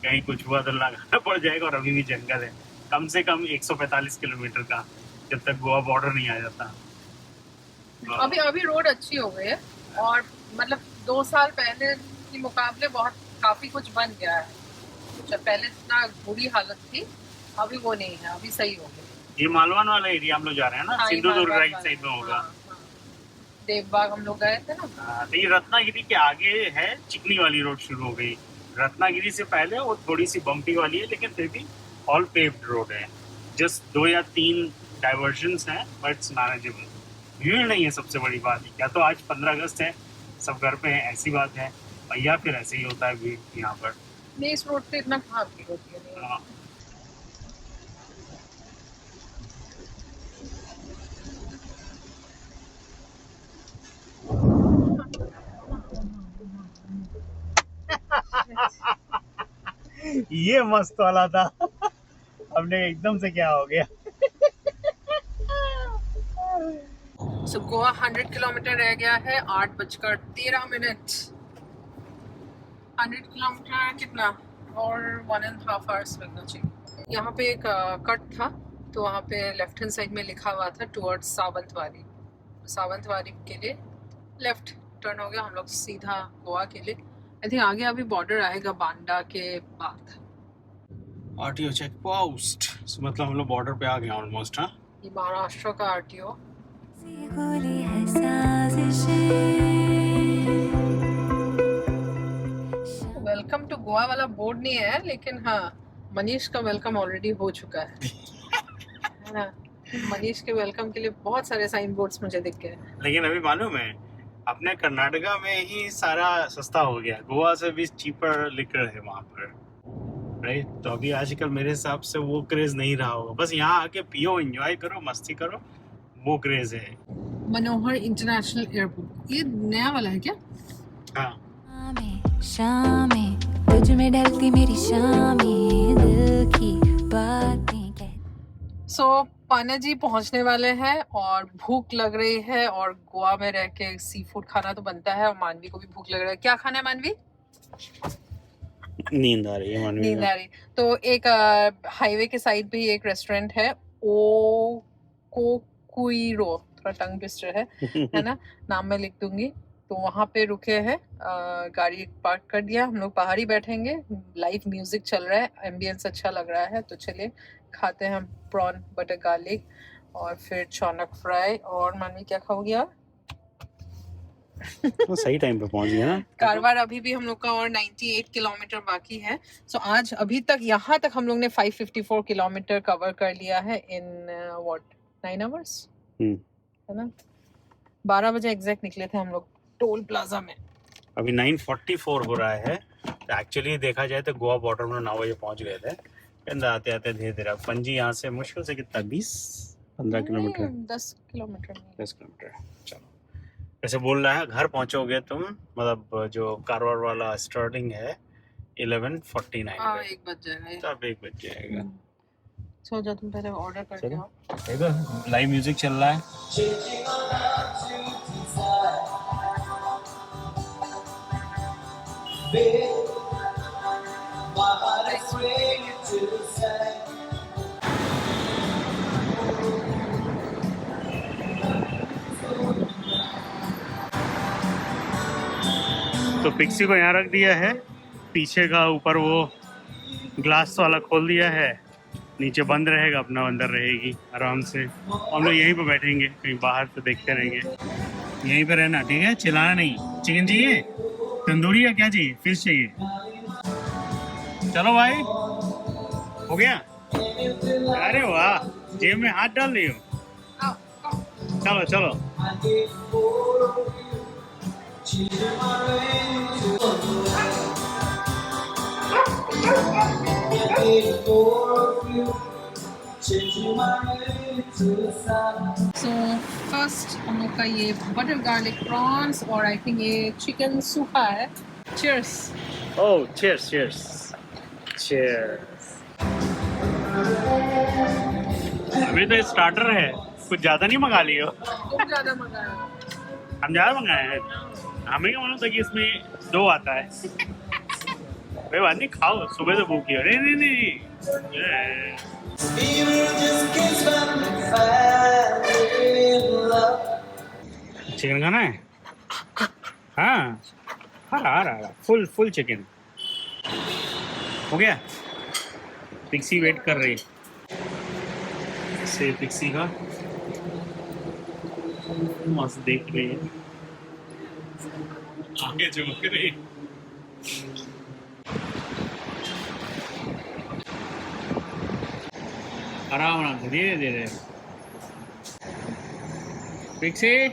कहीं कुछ हुआ तो लगाना पड़ जाएगा। और अभी भी जंगल है, कम से कम 145 किलोमीटर का, जब तक गोवा बॉर्डर नहीं आ जाता। अभी रोड अच्छी हो गई है, और मतलब 2 साल पहले के मुकाबले काफी कुछ बन गया है। जब पहले इतना बुरी हालत थी, अभी वो नहीं है, अभी सही हो गई। ये मालवान वाला एरिया हम लोग जा रहे हैं ना, हाँ, ये सिंधुदुर्ग मालवा राइट वाला। साइड में होगा। हाँ, हाँ। देवबाग हम लोग गए थे ना। तो ये रत्नागिरी के आगे है, चिकनी वाली रोड शुरू हो गई। रत्नागिरी से पहले वो थोड़ी सी बम्पी वाली है, लेकिन फिर भी ऑल पेव्ड रोड है। जस्ट 2 या 3 डाइवर्जन्स हैं, बट इट्स मैनेजेबल। भीड़ नहीं है सबसे बड़ी बात। या तो आज 15 अगस्त है, सब घर पे है, ऐसी बात है, या फिर ऐसे ही होता है भीड़ यहाँ पर। नहीं, इस रोड पे इतना कहाँ भीड़ होती है। नहीं। हाँ। ये मस्त वाला था। हमने एकदम से क्या हो गया। सो गोवा 100 किलोमीटर रह गया है, 8:13। 100 किलोमीटर कितना और 1.5 आवर्स लगना चाहिए। यहाँ पे एक कट था, तो वहाँ पे लेफ्ट हैंड साइड में लिखा हुआ था टुवर्ड्स सावंतवाड़ी। सावंतवाड़ी के लिए लेफ्ट टर्न हो गया, हम लोग सीधा गोवा के लिए। आई थिंक आगे अभी बॉर्डर आएगा बांडा के बाद। आरटीओ चेक पोस्ट, मतलब हम लोग बॉर्डर पे आ गए ऑलमोस्ट। हाँ, ये महाराष्ट्र का आरटीओ। गोली है साजिशें। वेलकम टू गोवा वाला बोर्ड नहीं है, लेकिन हाँ मनीष का वेलकम ऑलरेडी हो चुका है ना। मनीष के वेलकम के लिए बहुत सारे साइन बोर्ड्स मुझे दिख गए। लेकिन अभी मालूम है, अपने कर्नाटका में ही सारा सस्ता हो गया। गोवा से भी चीपर लिकर है वहाँ पर, राइट। तो अभी आजकल मेरे हिसाब से वो क्रेज नहीं रहा होगा। बस यहाँ आके पियो, एंजॉय करो, मस्ती करो, वो क्रेज है। मनोहर इंटरनेशनल एयरपोर्ट, ये नया वाला है क्या? हाँ, शामें तुझ में ढलती मेरी शामें, दिल की बातें कह। सो पानाजी पहुंचने वाले हैं और भूख लग रही है, और गोवा में रह के सी फूड खाना तो बनता है, और मानवी को भी भूख लग रहा है। क्या खाना है मानवी? नींद आ रही है मानवी नींद को। आ रही। तो एक हाईवे के साइड पे ही एक रेस्टोरेंट है, ओ कोकुइरो, थोड़ा टंग ट्विस्टर है ना, नाम मैं लिख दूंगी। तो वहाँ पे रुके हैं, गाड़ी पार्क कर दिया, हम लोग बाहर ही बैठेंगे। लाइव म्यूजिक चल रहा है, एम्बियंस अच्छा लग रहा है। तो चलिए खाते हैं हम प्रॉन बटर गार्लिक और फिर चौनक फ्राई। और मानवी क्या खाओगी आप? तो सही टाइम पे पहुंच गया ना। कारवार अभी भी हम लोग का और 98 किलोमीटर बाकी है। सो आज अभी तक यहाँ तक हम लोग ने 554 किलोमीटर कवर कर लिया है इन 9 आवर्स, है ना। 12 बजे एग्जैक्ट निकले थे हम लोग टोल प्लाजा में। अभी 9:44 हो रहा है। तो एक्चुअली देखा जाए तो गोवा बॉर्डर में 9 बजे पहुंच गए थे। आते आते धीरे धीरे पणजी यहाँ से मुश्किल से कितना 20-15 किलोमीटर, 10 किलोमीटर 10 किलोमीटर। चलो, वैसे बोल रहा है घर पहुंचोगे तुम, मतलब जो कारवार वाला स्टार्टिंग है 11:49 हाँ, पे, 1 बज जाएगा। तब 1 बज जाएगा। सो जा, तुम पहले ऑर्डर करके चलो। आओ। देखो लाइव म्यूजिक चल रहा है। तो पिक्सी को यहाँ रख दिया है, पीछे का ऊपर वो ग्लास वाला खोल दिया है, नीचे बंद रहेगा, अपना अंदर रहेगी आराम से। हम लोग यहीं पे बैठेंगे, कहीं बाहर से देखते रहेंगे। यहीं पे रहना, ठीक है, चिल्लाना नहीं। चिकन चाहिए, तंदूरी या क्या चाहिए, फिश चाहिए? चलो भाई, हो गया। अरे वाह, जेब में हाथ डाल रही हो। चलो चलो। सो फर्स्ट हम लोग का ये बटर गार्लिक प्रॉन्स, और आई थिंक ये चिकन सूखा है। चीयर्स। ओह, चीयर्स चीयर्स चीयर्स। अभी तो स्टार्टर है, कुछ ज्यादा नहीं मंगा लियो। तुम ज्यादा मंगाए हो। हम ज्यादा मंगाए हैं, हमें क्या मालूम था कि इसमें 2 आता है। कोई बात नहीं, खाओ, सुबह से भूखी हो। नहीं नहीं नहीं, चिकन खाना है? हाँ, आ रहा फुल चिकन हो गया। पिक्सी वेट कर रही। से पिक्सी का मस्त देख रही है, आगे झुक रही। आराम आराम से, धीरे धीरे। पिक्सी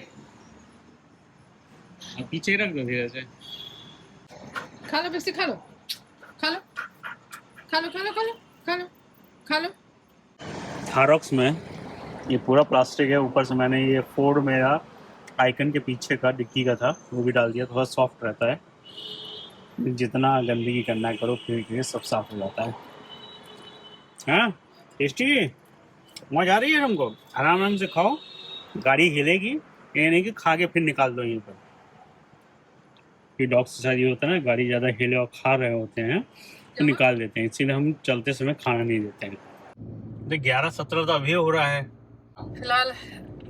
पीछे रख दो धीरे से। खा लो पिक्सी, खा लो खा लो खा लो खा लो खा लो खा लो खा लो। थारॉक्स में ये पूरा प्लास्टिक है, ऊपर से मैंने ये फोर्ड मेरा आइकन के पीछे का डिक्की का था वो भी डाल दिया, थोड़ा सॉफ्ट रहता है। जितना गंदगी करना करो फिर सब साफ हो जाता है। हाँ टेस्टी, मजा आ रही है तुमको? आराम आराम से खाओ, गाड़ी हिलेगी, ये नहीं कि खा के फिर निकाल दो यहीं पर। ये डॉग्स के साथ ये होता है ना, गाड़ी ज़्यादा हिले और खा रहे होते हैं तो निकाल देते हैं, इसीलिए हम चलते समय खाना नहीं देते हैं। तो 11:17 तो अभी हो रहा है। फिलहाल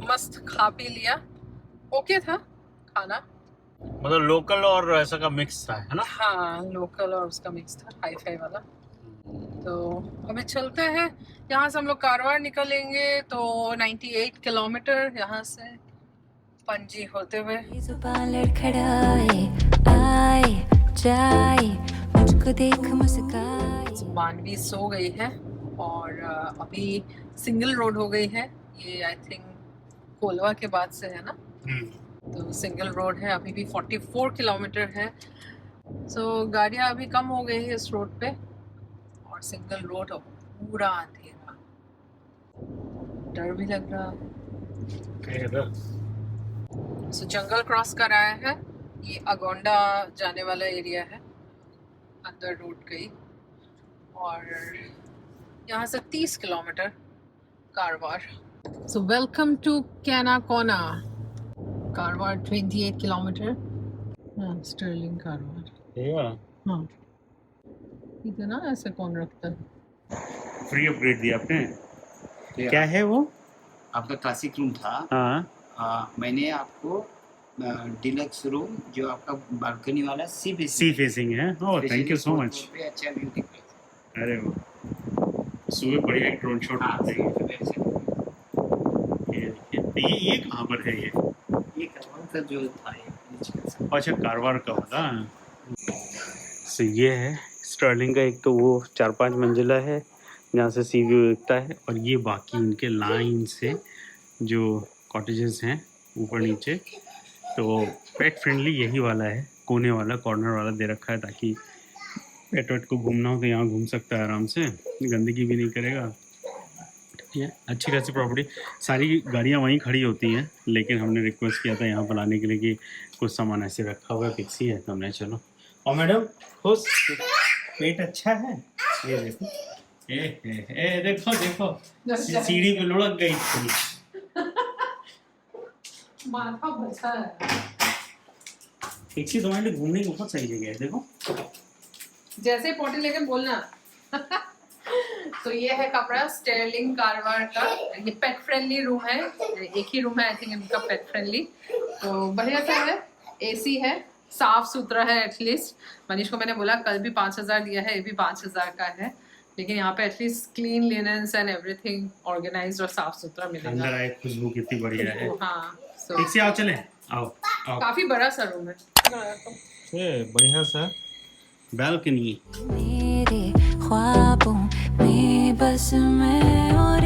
मस्त खा पी लिया, ओके था खाना, मतलब लोकल और ऐसा का मिक्स था, है ना? हाँ लोकल और उसका मिक्स था, हाई फाई वाला। तो अभी चलते हैं, यहाँ से हम लोग कारवार निकलेंगे तो 98 किलोमीटर यहाँ से पणजी होते हुए। जुबान लड़खड़ाए आए जाए मुझको देख मुस्काए। मानवी सो गई है और अभी सिंगल रोड हो गई है, ये आई थिंक कोलवा के बाद से है ना, तो सिंगल रोड है। अभी भी 44 किलोमीटर है। सो गाड़ियाँ अभी कम हो गई है इस रोड पे, और सिंगल रोड पूरा अंधेरा, डर भी लग रहा है। सो जंगल क्रॉस कराया है, ये अगोंडा जाने वाला एरिया है, अंदर रोड गई, और यहाँ से 30 kilometre Karwar. So welcome to Canacona Karwar, 28 kilometre. हाँ स्टर्लिंग कारवार। हाँ इतना ऐसे कौन रखता है? फ्री अपग्रेड दिया आपने? क्या है वो? आपका क्लासिक रूम था। हाँ मैंने आपको डिलक्स रूम जो आपका बालकनी वाला सी फेसिंग है। Oh thank you so much. अच्छा व्यू दिख रहा है। अरे वाह, सुबह बढ़िया एक ड्रोन शॉट आते हैं। ये कहाँ पर है? ये कारवार का जो था, अच्छा कारवार का होता है। सो ये है स्टर्लिंग का, एक तो वो 4-5 मंजिला है जहाँ से सी व्यू दिखता है, और ये बाकी इनके लाइन से जो कॉटेजेस हैं ऊपर नीचे। तो पेट फ्रेंडली यही वाला है, कोने वाला, कॉर्नर वाला दे रखा है, ताकि पेट वेट को घूमना हो तो यहाँ घूम सकता है आराम से, गंदगी भी नहीं करेगा। ठीक है, अच्छी खासी प्रॉपर्टी। सारी गाड़ियाँ वहीं खड़ी होती हैं, लेकिन हमने रिक्वेस्ट किया था यहाँ पर लाने के लिए कि कुछ सामान ऐसे रखा हुआ है, पिक्सी है, तो हमने चलो। और मैडम खुश, पेट अच्छा है? ये देखो, ए देखो देखो, सीढ़ी पे लुढ़क गई थी। माथा बचा है। पिक्सी तुम्हारे लिए घूमने की बहुत सही जगह है, देखो। जैसे पोटी लेके बोलना। तो ये है कमरा स्टर्लिंग कारवार का, ये पेट फ्रेंडली रूम है, एक ही रूम है आई थिंक इनका पेट फ्रेंडली। तो बढ़िया सा है, एसी है, साफ सुथरा है एटलीस्ट। मनीष को मैंने बोला कल भी 5000 दिया है, ये भी 5000 का है, लेकिन यहाँ पे at least clean linens and everything organised और साफ सुथरा मिलेगा। अंदर आए, खुशबू कितनी बढ़िया है। हाँ पिक्सी आओ, चले आओ आओ। काफी बड़ा सा रूम है, बढ़िया सा बालकनी। मेरे ख्वाबों में बस मैं और